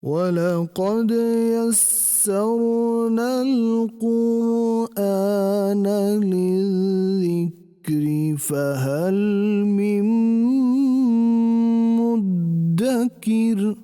وَلَقَدْ يَسَّرْنَا الْقُرْآنَ لِلذِّكْرِ فَهَلْ مِن مُّدَّكِرٍ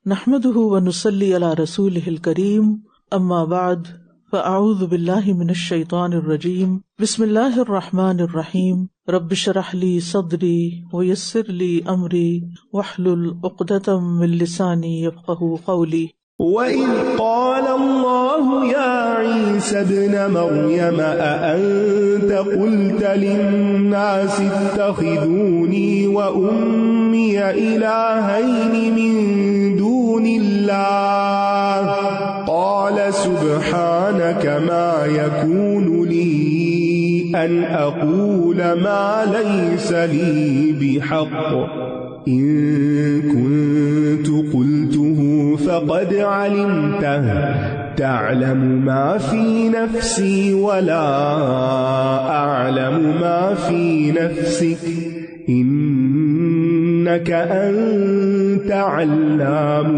نحمده ونصلي على رسوله الكريم اما بعد فاعوذ باللہ من الشیطان الرجیم بسم اللہ الرحمن الرحیم رب اشرح لی صدری ویسر لی امری واحلل عقدۃ من لسانی یفقهوا قولی وَإِذْ قَالَ اللَّهُ يَا عِيسَى ابْنَ مَرْيَمَ أَأَنْتَ قُلْتَ لِلنَّاسِ اتَّخِذُونِي وَأُمِّيَ إِلَٰهَيْنِ مِن دُونِ اللَّهِ قَالَ سُبْحَانَكَ مَا يَكُونُ لِي أَنْ أَقُولَ مَا لَيْسَ لِي بِحَقٍّ إِن كُنتُ قُلْتُهُ فقد علمته تعلم ما في نفسي ولا أعلم ما في نفسك إنك أنت علام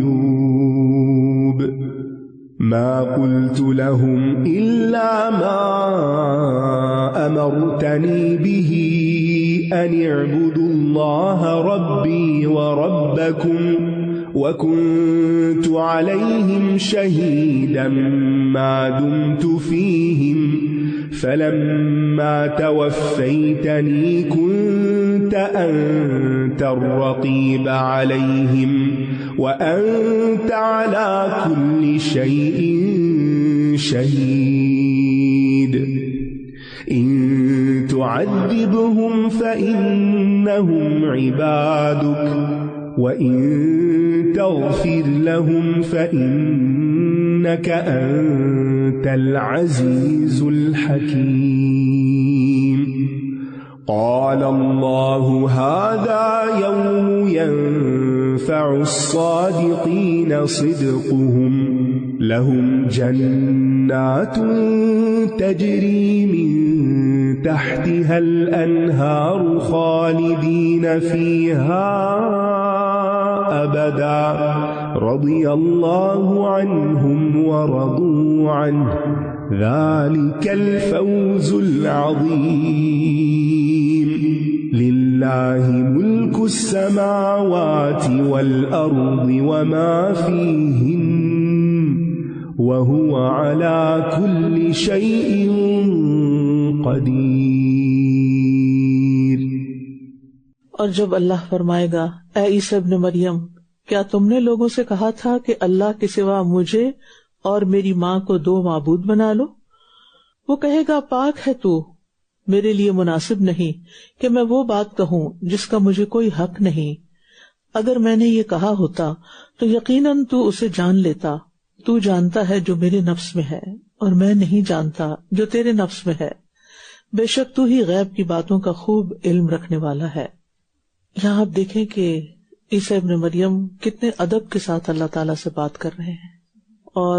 الغيوب ما قلت لهم إلا ما أمرتني به أن اعبدوا الله ربي وربكم وكنت عليهم شهيدا ما دمت فيهم فلما توفيتني كنت أنت الرقيب عليهم وأنت على كل شيء شهيد إن تعذبهم فإنهم عبادك وَإِن تَغْفِرْ لَهُمْ فَإِنَّكَ أَنْتَ الْعَزِيزُ الْحَكِيمُ قَالَ اللَّهُ هَذَا يَوْمُ يَنفَعُ الصَّادِقِينَ صِدْقُهُمْ لَهُمْ جَنَّاتٌ تَجْرِي مِن تَحْتِهَا الْأَنْهَارُ خَالِدِينَ فِيهَا أبدا رضي الله عنهم ورضوا عنه ذلك الفوز العظيم لله ملك السماوات والأرض وما فيهن وهو على كل شيء قدير۔ اور جب اللہ فرمائے گا اے عیسیٰ ابن مریم کیا تم نے لوگوں سے کہا تھا کہ اللہ کے سوا مجھے اور میری ماں کو دو معبود بنا لو؟ وہ کہے گا پاک ہے تو، میرے لیے مناسب نہیں کہ میں وہ بات کہوں جس کا مجھے کوئی حق نہیں۔ اگر میں نے یہ کہا ہوتا تو یقیناً تو اسے جان لیتا، تو جانتا ہے جو میرے نفس میں ہے اور میں نہیں جانتا جو تیرے نفس میں ہے، بے شک تو ہی غیب کی باتوں کا خوب علم رکھنے والا ہے۔ یہاں آپ دیکھیں کہ عیسیٰ ابن مریم کتنے ادب کے ساتھ اللہ تعالیٰ سے بات کر رہے ہیں، اور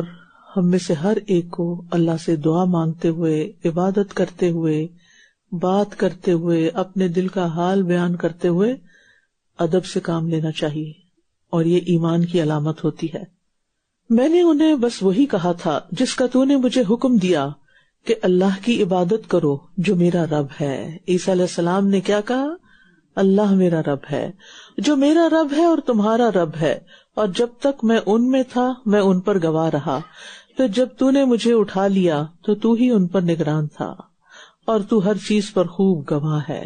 ہم میں سے ہر ایک کو اللہ سے دعا مانگتے ہوئے، عبادت کرتے ہوئے، بات کرتے ہوئے، اپنے دل کا حال بیان کرتے ہوئے ادب سے کام لینا چاہیے، اور یہ ایمان کی علامت ہوتی ہے۔ میں نے انہیں بس وہی کہا تھا جس کا تو نے مجھے حکم دیا کہ اللہ کی عبادت کرو جو میرا رب ہے۔ عیسیٰ علیہ السلام نے کیا کہا؟ اللہ میرا رب ہے، جو میرا رب ہے اور تمہارا رب ہے، اور جب تک میں ان میں تھا میں ان پر گواہ رہا، پھر جب تو نے مجھے اٹھا لیا تو تو ہی ان پر نگران تھا، اور تو ہر چیز پر خوب گواہ ہے۔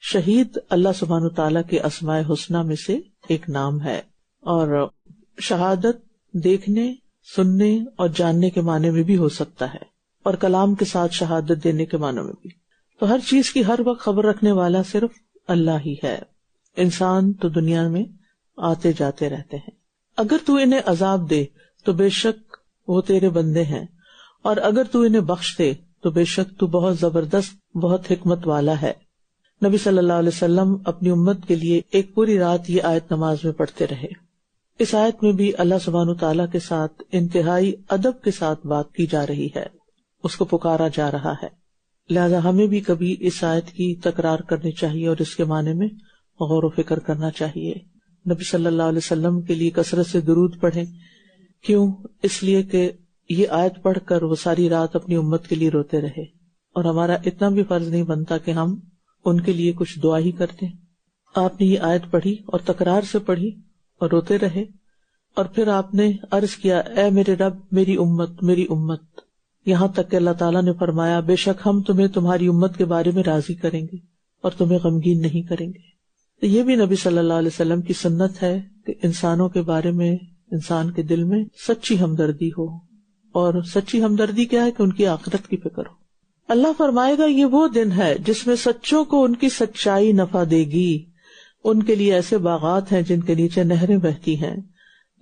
شہید اللہ سبحانہ تعالیٰ کے اسماء حسنی میں سے ایک نام ہے، اور شہادت دیکھنے، سننے اور جاننے کے معنی میں بھی ہو سکتا ہے، اور کلام کے ساتھ شہادت دینے کے معنی میں بھی۔ تو ہر چیز کی ہر وقت خبر رکھنے والا صرف اللہ ہی ہے۔ انسان تو دنیا میں آتے جاتے رہتے ہیں، اگر تو انہیں عذاب دے تو بے شک وہ تیرے بندے ہیں، اور اگر تو انہیں بخش دے تو بے شک تو بہت زبردست، بہت حکمت والا ہے۔ نبی صلی اللہ علیہ وسلم اپنی امت کے لیے ایک پوری رات یہ آیت نماز میں پڑھتے رہے۔ اس آیت میں بھی اللہ سبحانہ تعالیٰ کے ساتھ انتہائی ادب کے ساتھ بات کی جا رہی ہے، اس کو پکارا جا رہا ہے۔ لہذا ہمیں بھی کبھی اس آیت کی تکرار کرنی چاہیے اور اس کے معنی میں غور و فکر کرنا چاہیے۔ نبی صلی اللہ علیہ وسلم کے لیے کثرت سے درود پڑھیں. کیوں؟ اس لیے کہ یہ آیت پڑھ کر وہ ساری رات اپنی امت کے لیے روتے رہے، اور ہمارا اتنا بھی فرض نہیں بنتا کہ ہم ان کے لیے کچھ دعا ہی کرتے. آپ نے یہ آیت پڑھی اور تکرار سے پڑھی اور روتے رہے، اور پھر آپ نے عرض کیا اے میرے رب میری امت میری امت، یہاں تک کہ اللہ تعالیٰ نے فرمایا بے شک ہم تمہیں تمہاری امت کے بارے میں راضی کریں گے اور تمہیں غمگین نہیں کریں گے. تو یہ بھی نبی صلی اللہ علیہ وسلم کی سنت ہے کہ انسانوں کے بارے میں انسان کے دل میں سچی ہمدردی ہو، اور سچی ہمدردی کیا ہے کہ ان کی آخرت کی فکر ہو. اللہ فرمائے گا یہ وہ دن ہے جس میں سچوں کو ان کی سچائی نفع دے گی، ان کے لیے ایسے باغات ہیں جن کے نیچے نہریں بہتی ہیں،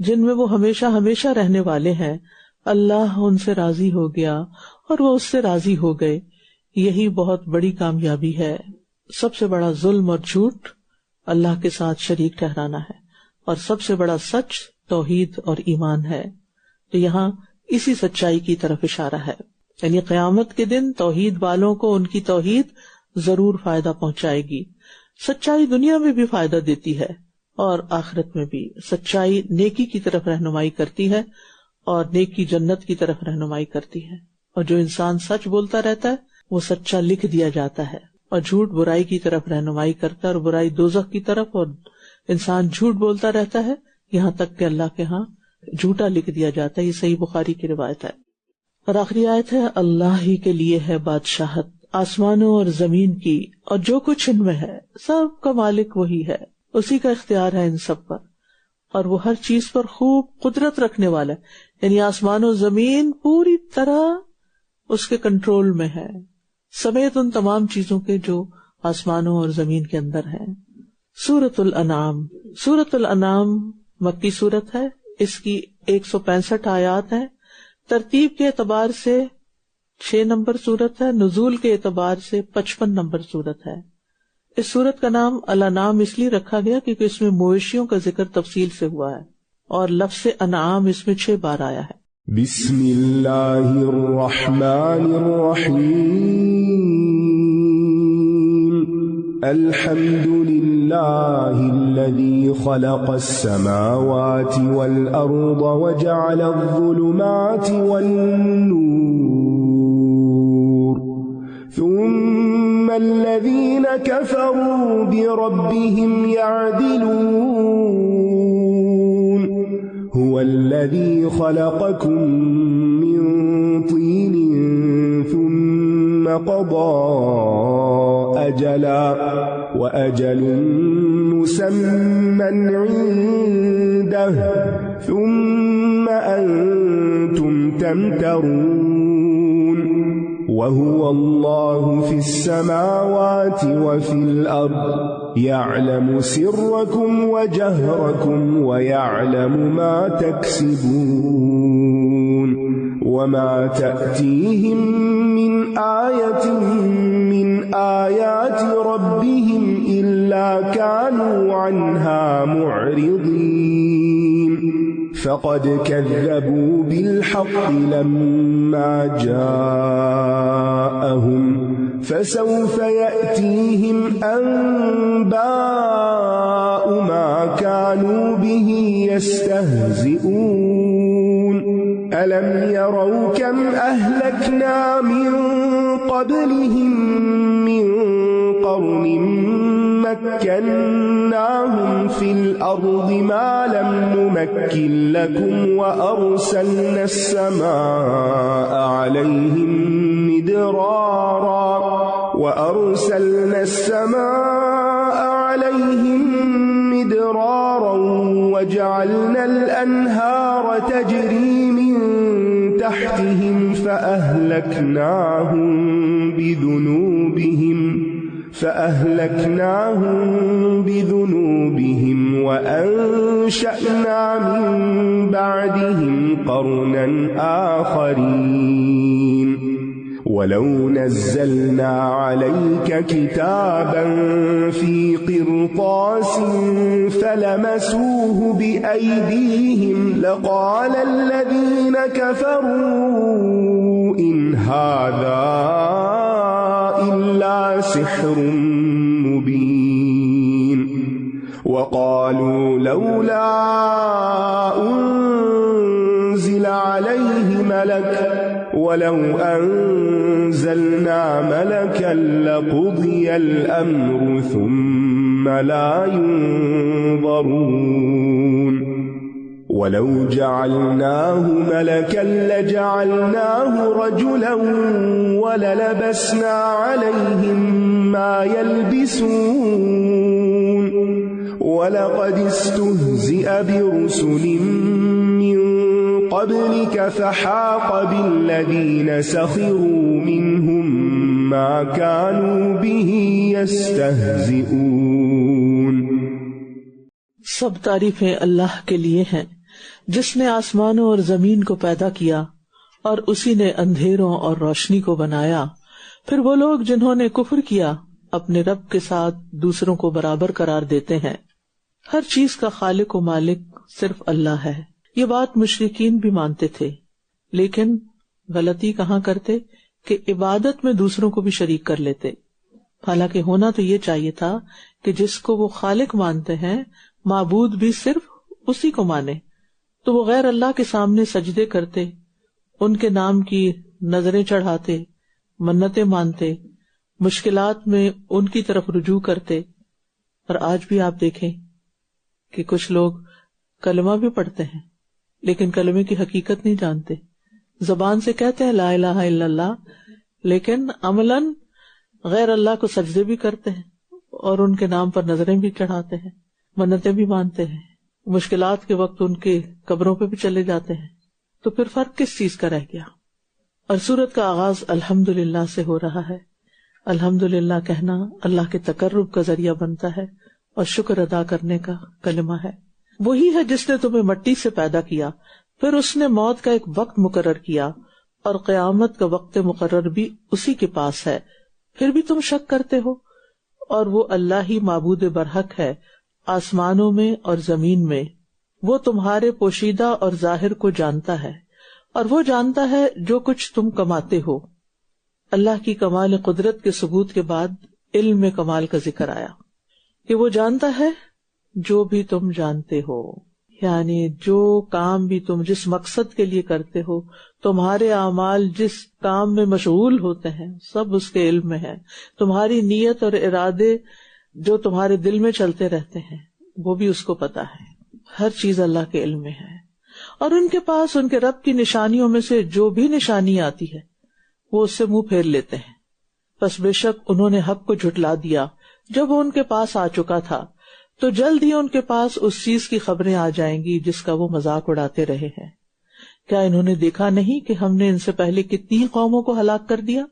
جن میں وہ ہمیشہ ہمیشہ رہنے والے ہیں. اللہ ان سے راضی ہو گیا اور وہ اس سے راضی ہو گئے. یہی بہت بڑی کامیابی ہے. سب سے بڑا ظلم اور جھوٹ اللہ کے ساتھ شریک ٹھہرانا ہے، اور سب سے بڑا سچ توحید اور ایمان ہے. تو یہاں اسی سچائی کی طرف اشارہ ہے، یعنی قیامت کے دن توحید والوں کو ان کی توحید ضرور فائدہ پہنچائے گی. سچائی دنیا میں بھی فائدہ دیتی ہے اور آخرت میں بھی. سچائی نیکی کی طرف رہنمائی کرتی ہے اور نیکی جنت کی طرف رہنمائی کرتی ہے. اور جو انسان سچ بولتا رہتا ہے وہ سچا لکھ دیا جاتا ہے، اور جھوٹ برائی کی طرف رہنمائی کرتا ہے اور برائی دوزخ کی طرف، اور انسان جھوٹ بولتا رہتا ہے یہاں تک کہ اللہ کے ہاں جھوٹا لکھ دیا جاتا ہے. یہ صحیح بخاری کی روایت ہے. اور آخری آیت ہے اللہ ہی کے لیے ہے بادشاہت آسمانوں اور زمین کی، اور جو کچھ ان میں ہے سب کا مالک وہی ہے، اسی کا اختیار ہے ان سب پر، اور وہ ہر چیز پر خوب قدرت رکھنے والا ہے. یعنی آسمان و زمین پوری طرح اس کے کنٹرول میں ہے، سمیت ان تمام چیزوں کے جو آسمانوں اور زمین کے اندر ہیں. سورۃ الانعام. سورۃ الانعام مکی سورت ہے، اس کی 165 آیات ہیں. ترتیب کے اعتبار سے 6 نمبر سورت ہے، نزول کے اعتبار سے 55 نمبر سورت ہے. اس سورت کا نام الانعام اس لیے رکھا گیا کیونکہ اس میں مویشیوں کا ذکر تفصیل سے ہوا ہے، اور لفظ انعام اس میں 6 بار آیا ہے. بسم اللہ الرحمن الرحیم. الحمد للہ الذی خلق السماوات والارض وجعل الظلمات والنور ثم الذین کفروا بربهم يعدلون. هو الذي خلقكم من طين ثم قضى أجلا وأجل مسمى عنده ثم أنتم تمترون. وهو الله في السماوات وفي الأرض يعلم سركم وجهركم ويعلم ما تكسبون. وما تأتيهم من آية من آيات ربهم إلا كانوا عنها معرضين. فقد كذبوا بالحق لما جاءهم فسوف يأتيهم أنباء ما كانوا به يستهزئون. ألم يروا كم أهلكنا من قبلهم من قرن مكناهم في الأرض ما لم نمكن لكم وأرسلنا السماء عليهم مدرارا وجعلنا الأنهار تجري من تحتهم فأهلكناهم بذنوبهم وأنشأنا من بعدهم قرنا آخرين. ولو نزلنا عليك كتابا في قرطاس فلمسوه بأيديهم لقال الذين كفروا إن هذا إلا سحر مبين. وقالوا لولا أنزل عليه ملك ولو أنزلنا ملكا لقضي الأمر ثم لا ينظرون ولو جعلناه ملكا لجعلناه رجلا وللبسنا عليهم ما يلبسون ولقد استهزئ برسل من قبلك فحاق بالذين سخروا منهم ما كانوا به يستهزئون۔ سب تعریفیں اللہ کے لیے ہیں جس نے آسمانوں اور زمین کو پیدا کیا اور اسی نے اندھیروں اور روشنی کو بنایا۔ پھر وہ لوگ جنہوں نے کفر کیا اپنے رب کے ساتھ دوسروں کو برابر قرار دیتے ہیں۔ ہر چیز کا خالق و مالک صرف اللہ ہے۔ یہ بات مشرکین بھی مانتے تھے، لیکن غلطی کہاں کرتے کہ عبادت میں دوسروں کو بھی شریک کر لیتے، حالانکہ ہونا تو یہ چاہیے تھا کہ جس کو وہ خالق مانتے ہیں معبود بھی صرف اسی کو مانے۔ تو وہ غیر اللہ کے سامنے سجدے کرتے، ان کے نام کی نظریں چڑھاتے، منتیں مانتے، مشکلات میں ان کی طرف رجوع کرتے۔ اور آج بھی آپ دیکھیں کہ کچھ لوگ کلمہ بھی پڑھتے ہیں لیکن کلمے کی حقیقت نہیں جانتے، زبان سے کہتے ہیں لا الہ الا اللہ، لیکن عملاً غیر اللہ کو سجدے بھی کرتے ہیں اور ان کے نام پر نظریں بھی چڑھاتے ہیں، منتیں بھی مانتے ہیں، مشکلات کے وقت ان کے قبروں پہ بھی چلے جاتے ہیں۔ تو پھر فرق کس چیز کا رہ گیا؟ اور سورت کا آغاز الحمدللہ سے ہو رہا ہے۔ الحمدللہ کہنا اللہ کے تقرب کا ذریعہ بنتا ہے اور شکر ادا کرنے کا کلمہ ہے۔ وہی ہے جس نے تمہیں مٹی سے پیدا کیا، پھر اس نے موت کا ایک وقت مقرر کیا اور قیامت کا وقت مقرر بھی اسی کے پاس ہے، پھر بھی تم شک کرتے ہو۔ اور وہ اللہ ہی معبود برحق ہے آسمانوں میں اور زمین میں، وہ تمہارے پوشیدہ اور ظاہر کو جانتا ہے، اور وہ جانتا ہے جو کچھ تم کماتے ہو۔ اللہ کی کمال قدرت کے ثبوت کے بعد علم میں کمال کا ذکر آیا کہ وہ جانتا ہے جو بھی تم جانتے ہو، یعنی جو کام بھی تم جس مقصد کے لیے کرتے ہو، تمہارے اعمال جس کام میں مشغول ہوتے ہیں سب اس کے علم میں ہے۔ تمہاری نیت اور ارادے جو تمہارے دل میں چلتے رہتے ہیں وہ بھی اس کو پتا ہے، ہر چیز اللہ کے علم میں ہے۔ اور ان کے پاس ان کے رب کی نشانیوں میں سے جو بھی نشانی آتی ہے وہ اس سے منہ پھیر لیتے ہیں، پس بے شک انہوں نے حق کو جھٹلا دیا جب وہ ان کے پاس آ چکا تھا، تو جلد ہی ان کے پاس اس چیز کی خبریں آ جائیں گی جس کا وہ مذاق اڑاتے رہے ہیں۔ کیا انہوں نے دیکھا نہیں کہ ہم نے ان سے پہلے کتنی قوموں کو ہلاک کر دیا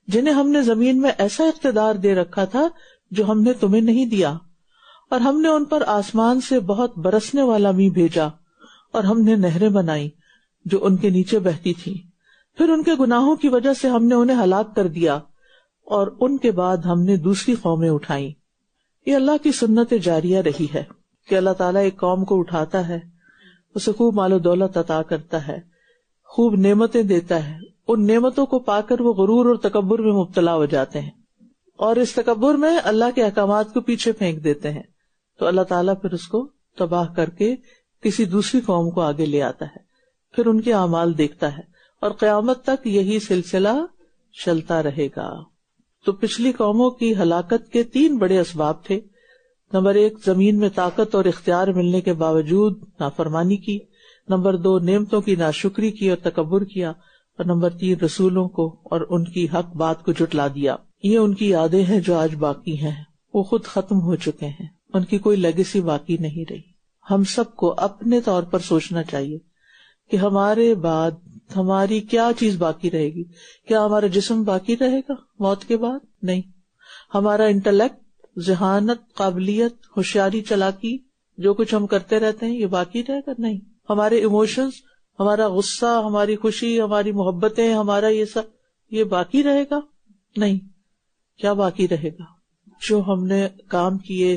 جنہیں ہم نے زمین میں ایسا اقتدار دے رکھا تھا جو ہم نے تمہیں نہیں دیا، اور ہم نے ان پر آسمان سے بہت برسنے والا می بھیجا، اور ہم نے نہریں بنائی جو ان کے نیچے بہتی تھی، پھر ان کے گناہوں کی وجہ سے ہم نے انہیں ہلاک کر دیا، اور ان کے بعد ہم نے دوسری قومیں اٹھائیں۔ یہ اللہ کی سنت جاریہ رہی ہے کہ اللہ تعالیٰ ایک قوم کو اٹھاتا ہے، اسے خوب مال و دولت عطا کرتا ہے، خوب نعمتیں دیتا ہے، ان نعمتوں کو پا کر وہ غرور اور تکبر میں مبتلا ہو جاتے ہیں، اور اس تکبر میں اللہ کے احکامات کو پیچھے پھینک دیتے ہیں، تو اللہ تعالیٰ پھر اس کو تباہ کر کے کسی دوسری قوم کو آگے لے آتا ہے، پھر ان کے اعمال دیکھتا ہے، اور قیامت تک یہی سلسلہ چلتا رہے گا۔ تو پچھلی قوموں کی ہلاکت کے 3 بڑے اسباب تھے۔ نمبر 1، زمین میں طاقت اور اختیار ملنے کے باوجود نافرمانی کی۔ نمبر 2، نعمتوں کی ناشکری کی اور تکبر کیا۔ اور نمبر 3، رسولوں کو اور ان کی حق بات کو جھٹلا دیا۔ یہ ان کی یادیں ہیں جو آج باقی ہیں، وہ خود ختم ہو چکے ہیں، ان کی کوئی لیگیسی باقی نہیں رہی۔ ہم سب کو اپنے طور پر سوچنا چاہیے کہ ہمارے بعد ہماری کیا چیز باقی رہے گی؟ کیا ہمارا جسم باقی رہے گا موت کے بعد؟ نہیں۔ ہمارا انٹلیکٹ، ذہانت، قابلیت، ہوشیاری، چلاکی، جو کچھ ہم کرتے رہتے ہیں یہ باقی رہے گا؟ نہیں۔ ہمارے ایموشنز، ہمارا غصہ، ہماری خوشی، ہماری محبتیں، ہمارا یہ سب، یہ باقی رہے گا؟ نہیں۔ کیا باقی رہے گا؟ جو ہم نے کام کیے،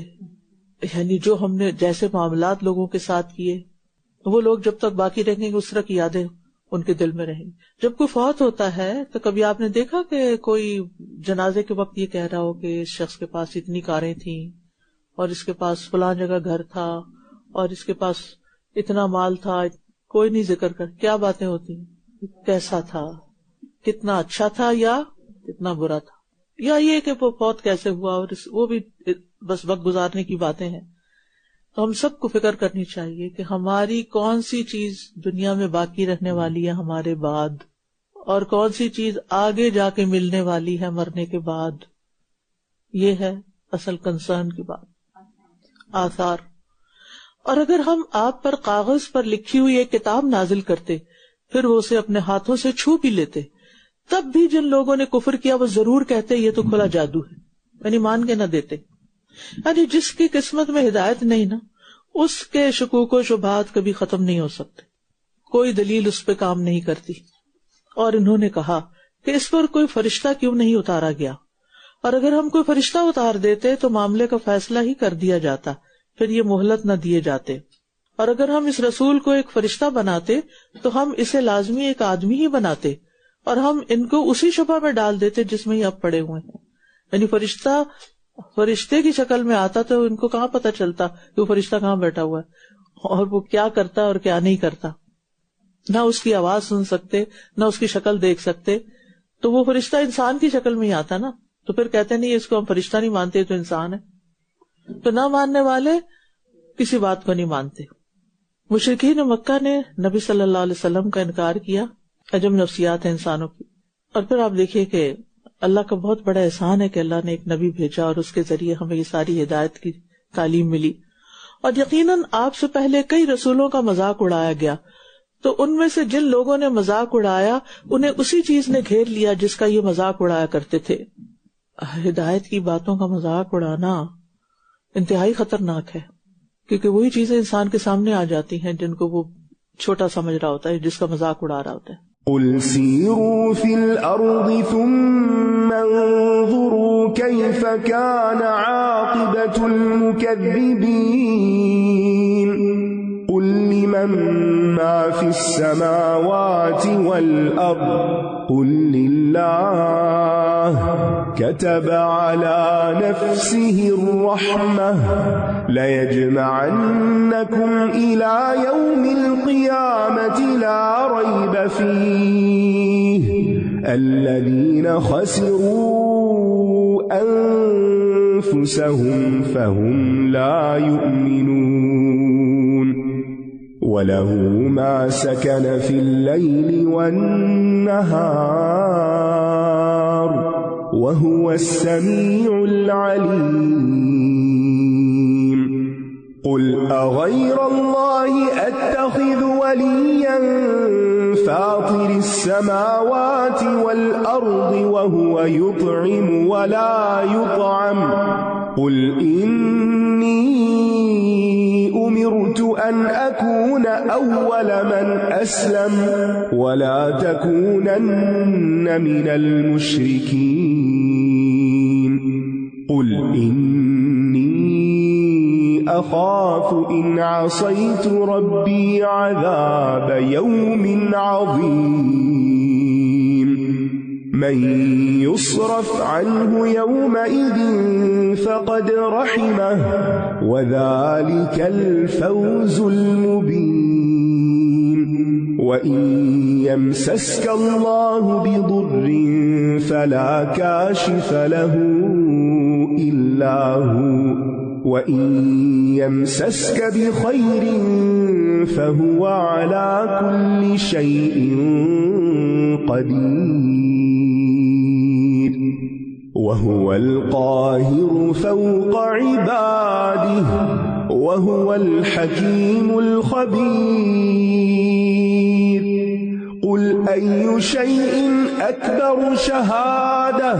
یعنی جو ہم نے جیسے معاملات لوگوں کے ساتھ کیے، وہ لوگ جب تک باقی رہیں گے اس طرح کی یادیں ان کے دل میں رہیں گی۔ جب کوئی فوت ہوتا ہے تو کبھی آپ نے دیکھا کہ کوئی جنازے کے وقت یہ کہہ رہا ہو کہ اس شخص کے پاس اتنی کاریں تھیں اور اس کے پاس فلاں جگہ گھر تھا اور اس کے پاس اتنا مال تھا، کوئی نہیں ذکر کر. کیا باتیں ہوتی ہیں؟ کیسا تھا، کتنا اچھا تھا یا کتنا برا تھا، یا یہ کہ وہ فوت کیسے ہوا، اور وہ بھی بس وقت گزارنے کی باتیں ہیں. تو ہم سب کو فکر کرنی چاہیے کہ ہماری کون سی چیز دنیا میں باقی رہنے والی ہے ہمارے بعد، اور کون سی چیز آگے جا کے ملنے والی ہے مرنے کے بعد. یہ ہے اصل کنسرن کی بات. آثار. اور اگر ہم آپ پر کاغذ پر لکھی ہوئی ایک کتاب نازل کرتے، پھر وہ اسے اپنے ہاتھوں سے چھو بھی لیتے، تب بھی جن لوگوں نے کفر کیا وہ ضرور کہتے یہ تو کھلا جادو ہے، یعنی مان کے نہ دیتے. یعنی جس کی قسمت میں ہدایت نہیں نا، اس کے شکوک و شبہات کبھی ختم نہیں ہو سکتے، کوئی دلیل اس پہ کام نہیں کرتی. اور انہوں نے کہا کہ اس پر کوئی فرشتہ کیوں نہیں اتارا گیا، اور اگر ہم کوئی فرشتہ اتار دیتے تو معاملے کا فیصلہ ہی کر دیا جاتا، پھر یہ مہلت نہ دیے جاتے. اور اگر ہم اس رسول کو ایک فرشتہ بناتے تو ہم اسے لازمی ایک آدمی ہی بناتے، اور ہم ان کو اسی شبہ میں ڈال دیتے جس میں یہ اب پڑے ہوئے ہیں. یعنی فرشتے کی شکل میں آتا تو ان کو کہاں پتا چلتا کہ وہ فرشتہ کہاں بیٹھا ہوا ہے اور وہ کیا کرتا اور کیا نہیں کرتا. نہ اس کی آواز سن سکتے، نہ اس کی شکل دیکھ سکتے. تو وہ فرشتہ انسان کی شکل میں ہی آتا نا، تو پھر کہتے نہیں اس کو ہم فرشتہ نہیں مانتے تو انسان ہے. تو نہ ماننے والے کسی بات کو نہیں مانتے. مشرکین مکہ نے نبی صلی اللہ علیہ وسلم کا انکار کیا، عجب نفسیات ہے انسانوں کی. اور پھر آپ دیکھیے کہ اللہ کا بہت بڑا احسان ہے کہ اللہ نے ایک نبی بھیجا اور اس کے ذریعے ہمیں یہ ساری ہدایت کی تعلیم ملی. اور یقیناً آپ سے پہلے کئی رسولوں کا مذاق اڑایا گیا، تو ان میں سے جن لوگوں نے مذاق اڑایا انہیں اسی چیز نے گھیر لیا جس کا یہ مذاق اڑایا کرتے تھے. ہدایت کی باتوں کا مذاق اڑانا انتہائی خطرناک ہے، کیونکہ وہی چیزیں انسان کے سامنے آ جاتی ہیں جن کو وہ چھوٹا سمجھ رہا ہوتا ہے، جس کا مذاق اڑا رہا ہوتا ہے. قل سیروا فی الارض ثم انظروا کیف کان عاقبۃ المکذبین قل لمن ما فی السماوات والارض قل للہ كتب على نفسه الرحمة ليجمعنكم إلى يوم القيامة لا ريب فيه الذين خسروا أنفسهم فهم لا يؤمنون وله ما سكن في الليل والنهار وهو السميع العليم قل أغير الله أتخذ وليا فاطر السماوات والأرض وهو يطعم ولا يطعم قل إني أمرت أن أكون أول من أسلم ولا تكونن من المشركين قل إني أخاف إن عصيت ربي عذاب يوم عظيم من يصرف عنه يومئذ فقد رحمه وذلك الفوز المبين وإن يمسسك الله بضر فلا كاشف له إلا هو وَإِن يَمْسَسْكَ بِخَيْرٍ فَهُوَ عَلَى كُلِّ شَيْءٍ قَدِيرٌ وَهُوَ الْقَاهِرُ فَوْقَ عِبَادِهِ وَهُوَ الْحَكِيمُ الْخَبِيرُ قُلْ أَيُّ شَيْءٍ أَكْبَرُ شَهَادَةً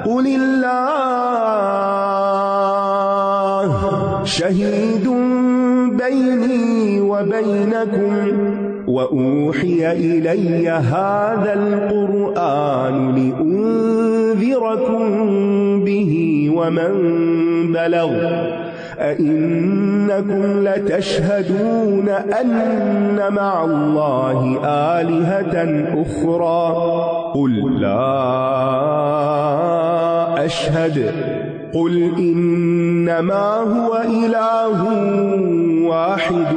قُلِ اللَّهُ شَهِيدٌ بَيْنِي وَبَيْنَكُمْ وَأُوحِيَ إِلَيَّ هَذَا الْقُرْآنُ لِأُنذِرَكُم بِهِ وَمَن بَلَغَ أَإِنَّكُمْ لَتَشْهَدُونَ أَنَّ مَعَ اللَّهِ آلِهَةً أُخْرَى قُل لَّا أَشْهَدُ قل انما هو اله واحد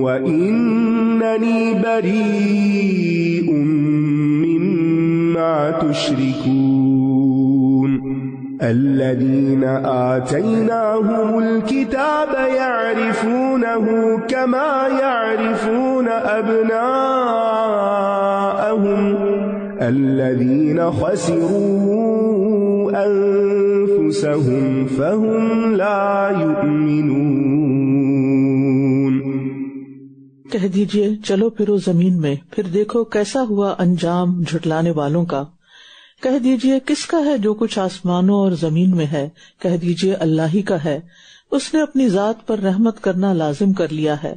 وانني بريء مما تشركون الذين آتيناهم الكتاب يعرفونه كما يعرفون أبناءهم الذين خسروا أنفسهم فهم لا يؤمنون۔ کہہ دیجئے چلو پھرو زمین میں، پھر دیکھو کیسا ہوا انجام جھٹلانے والوں کا۔ کہہ دیجئے کس کا ہے جو کچھ آسمانوں اور زمین میں ہے، کہہ دیجئے اللہ ہی کا ہے، اس نے اپنی ذات پر رحمت کرنا لازم کر لیا ہے،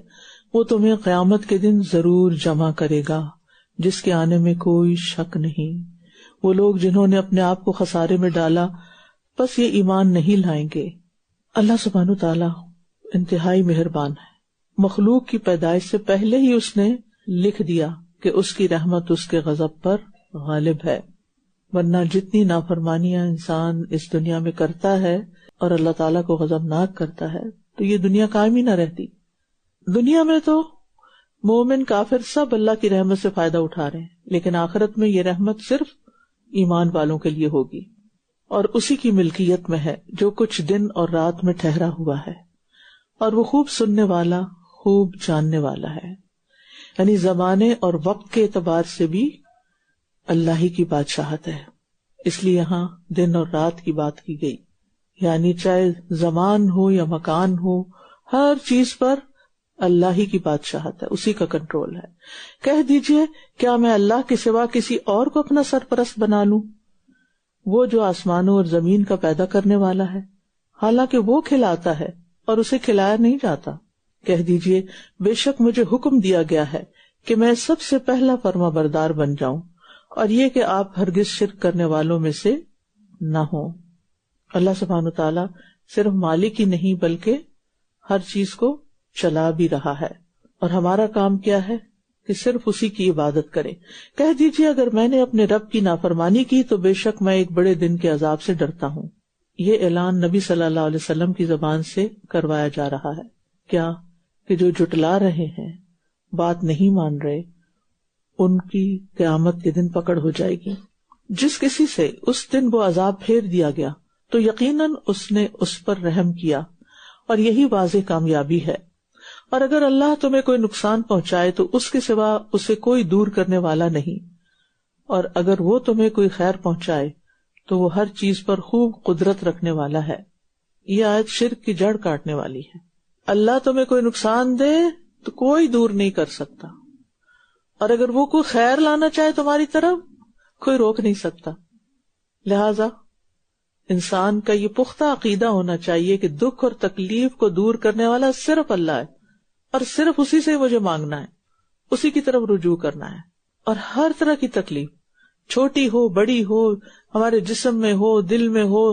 وہ تمہیں قیامت کے دن ضرور جمع کرے گا جس کے آنے میں کوئی شک نہیں۔ وہ لوگ جنہوں نے اپنے آپ کو خسارے میں ڈالا بس یہ ایمان نہیں لائیں گے۔ اللہ سبحانہ تعالیٰ انتہائی مہربان ہے، مخلوق کی پیدائش سے پہلے ہی اس نے لکھ دیا کہ اس کی رحمت اس کے غضب پر غالب ہے، ورنہ جتنی نافرمانیاں انسان اس دنیا میں کرتا ہے اور اللہ تعالیٰ کو غضبناک کرتا ہے تو یہ دنیا قائم ہی نہ رہتی۔ دنیا میں تو مومن کافر سب اللہ کی رحمت سے فائدہ اٹھا رہے ہیں، لیکن آخرت میں یہ رحمت صرف ایمان والوں کے لیے ہوگی، اور اسی کی ملکیت میں ہے جو کچھ دن اور رات میں ٹھہرا ہوا ہے، اور وہ خوب سننے والا خوب جاننے والا ہے۔ یعنی زمانے اور وقت کے اعتبار سے بھی اللہ ہی کی بادشاہت ہے، اس لیے یہاں دن اور رات کی بات کی گئی، یعنی چاہے زمان ہو یا مکان ہو، ہر چیز پر اللہ ہی کی بادشاہت ہے، اسی کا کنٹرول ہے۔ کہہ دیجئے کیا میں اللہ کے سوا کسی اور کو اپنا سرپرست بنا لوں، وہ جو آسمانوں اور زمین کا پیدا کرنے والا ہے، حالانکہ وہ کھلاتا ہے اور اسے کھلایا نہیں جاتا۔ کہہ دیجئے بے شک مجھے حکم دیا گیا ہے کہ میں سب سے پہلا فرما بردار بن جاؤں، اور یہ کہ آپ ہرگز شرک کرنے والوں میں سے نہ ہوں۔ اللہ سبحانہ تعالیٰ صرف مالک ہی نہیں بلکہ ہر چیز کو چلا بھی رہا ہے، اور ہمارا کام کیا ہے کہ صرف اسی کی عبادت کریں۔ کہہ دیجئے اگر میں نے اپنے رب کی نافرمانی کی تو بے شک میں ایک بڑے دن کے عذاب سے ڈرتا ہوں۔ یہ اعلان نبی صلی اللہ علیہ وسلم کی زبان سے کروایا جا رہا ہے، کیا کہ جو جھٹلا رہے ہیں، بات نہیں مان رہے، ان کی قیامت کے دن پکڑ ہو جائے گی۔ جس کسی سے اس دن وہ عذاب پھیر دیا گیا تو یقیناً اس نے اس پر رحم کیا، اور یہی واضح کامیابی ہے۔ اور اگر اللہ تمہیں کوئی نقصان پہنچائے تو اس کے سوا اسے کوئی دور کرنے والا نہیں، اور اگر وہ تمہیں کوئی خیر پہنچائے تو وہ ہر چیز پر خوب قدرت رکھنے والا ہے۔ یہ آیت شرک کی جڑ کاٹنے والی ہے۔ اللہ تمہیں کوئی نقصان دے تو کوئی دور نہیں کر سکتا، اور اگر وہ کوئی خیر لانا چاہے تمہاری طرف کوئی روک نہیں سکتا۔ لہذا انسان کا یہ پختہ عقیدہ ہونا چاہیے کہ دکھ اور تکلیف کو دور کرنے والا صرف اللہ ہے، اور صرف اسی سے مجھے مانگنا ہے، اسی کی طرف رجوع کرنا ہے، اور ہر طرح کی تکلیف چھوٹی ہو بڑی ہو، ہمارے جسم میں ہو دل میں ہو،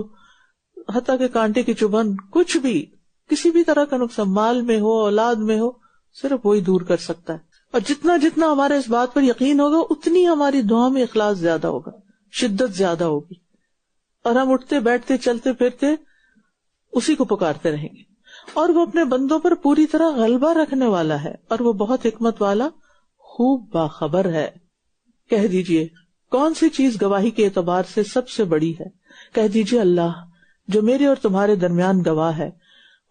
حتیٰ کہ کانٹے کی چبھن، کچھ بھی کسی بھی طرح کا نقصان مال میں ہو اولاد میں ہو، صرف وہی دور کر سکتا ہے۔ اور جتنا جتنا ہمارے اس بات پر یقین ہوگا اتنی ہماری دعا میں اخلاص زیادہ ہوگا، شدت زیادہ ہوگی، اور ہم اٹھتے بیٹھتے چلتے پھرتے اسی کو پکارتے رہیں گے۔ اور وہ اپنے بندوں پر پوری طرح غلبہ رکھنے والا ہے، اور وہ بہت حکمت والا خوب باخبر ہے۔ کہہ دیجئے کون سی چیز گواہی کے اعتبار سے سب سے بڑی ہے؟ کہہ دیجئے اللہ، جو میرے اور تمہارے درمیان گواہ ہے،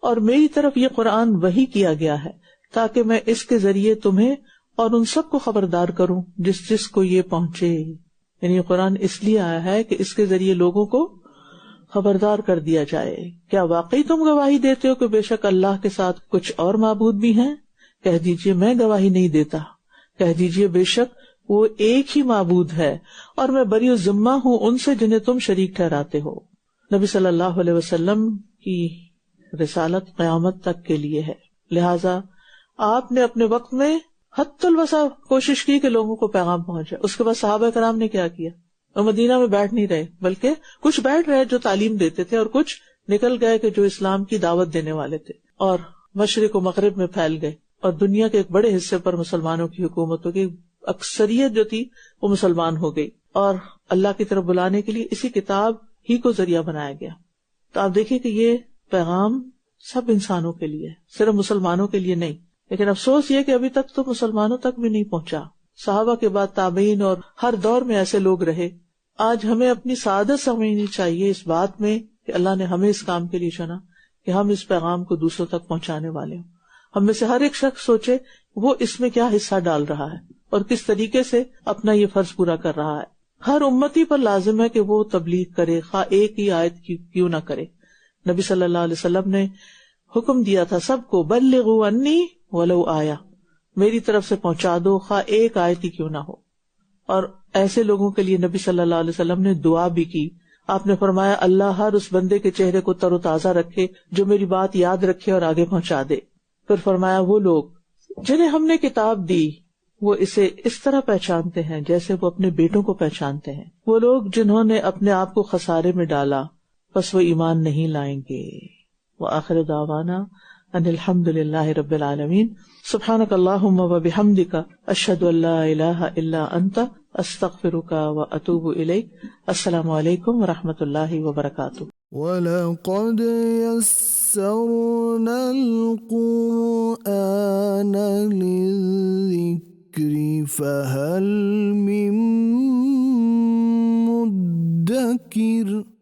اور میری طرف یہ قرآن وحی کیا گیا ہے تاکہ میں اس کے ذریعے تمہیں اور ان سب کو خبردار کروں جس جس کو یہ پہنچے۔ یعنی یہ قرآن اس لیے آیا ہے کہ اس کے ذریعے لوگوں کو خبردار کر دیا جائے۔ کیا واقعی تم گواہی دیتے ہو کہ بے شک اللہ کے ساتھ کچھ اور معبود بھی ہیں؟ کہہ دیجئے میں گواہی نہیں دیتا، کہہ دیجئے بے شک وہ ایک ہی معبود ہے، اور میں بری الذمہ ہوں ان سے جنہیں تم شریک ٹھہراتے ہو۔ نبی صلی اللہ علیہ وسلم کی رسالت قیامت تک کے لیے ہے، لہذا آپ نے اپنے وقت میں حد الوسع کوشش کی کہ لوگوں کو پیغام پہنچے۔ اس کے بعد صحابہ کرام نے کیا کیا؟ وہ مدینہ میں بیٹھ نہیں رہے، بلکہ کچھ بیٹھ رہے جو تعلیم دیتے تھے، اور کچھ نکل گئے کہ جو اسلام کی دعوت دینے والے تھے، اور مشرق و مغرب میں پھیل گئے، اور دنیا کے ایک بڑے حصے پر مسلمانوں کی حکومتوں کی اکثریت جو تھی وہ مسلمان ہو گئی، اور اللہ کی طرف بلانے کے لیے اسی کتاب ہی کو ذریعہ بنایا گیا تو آپ دیکھیں کہ یہ پیغام سب انسانوں کے لیے، صرف مسلمانوں کے لیے نہیں. لیکن افسوس یہ کہ ابھی تک تو مسلمانوں تک بھی نہیں پہنچا. صحابہ کے بعد تابعین اور ہر دور میں ایسے لوگ رہے. آج ہمیں اپنی سعادت سمجھنی چاہیے اس بات میں کہ اللہ نے ہمیں اس کام کے لیے چنا کہ ہم اس پیغام کو دوسروں تک پہنچانے والے ہوں. ہم میں سے ہر ایک شخص سوچے وہ اس میں کیا حصہ ڈال رہا ہے اور کس طریقے سے اپنا یہ فرض پورا کر رہا ہے. ہر امتی پر لازم ہے کہ وہ تبلیغ کرے، خواہ ایک ہی آیت کیوں نہ کرے. نبی صلی اللہ علیہ وسلم نے حکم دیا تھا سب کو، بلغوا انی ولو آیا، میری طرف سے پہنچا دو خواہ ایک آیت ہی کیوں نہ ہو. اور ایسے لوگوں کے لیے نبی صلی اللہ علیہ وسلم نے دعا بھی کی. آپ نے فرمایا اللہ ہر اس بندے کے چہرے کو تر و تازہ رکھے جو میری بات یاد رکھے اور آگے پہنچا دے. پھر فرمایا وہ لوگ جنہیں ہم نے کتاب دی وہ اسے اس طرح پہچانتے ہیں جیسے وہ اپنے بیٹوں کو پہچانتے ہیں. وہ لوگ جنہوں نے اپنے آپ کو خسارے میں ڈالا بس وہ ایمان نہیں لائیں گے. وآخر دعوانا ان الحمد للہ رب العالمین. سبحانک اللہم وبحمدک اشہد ان لا الہ الا انت استغفرک واتوب الیک. السلام علیکم ورحمۃ اللہ وبرکاتہ. وَلَقَدْ يَسَّرْنَا الْقُرْآنَ لِلذِّكْرِ فَهَلْ مِن مُّدَّكِرٍ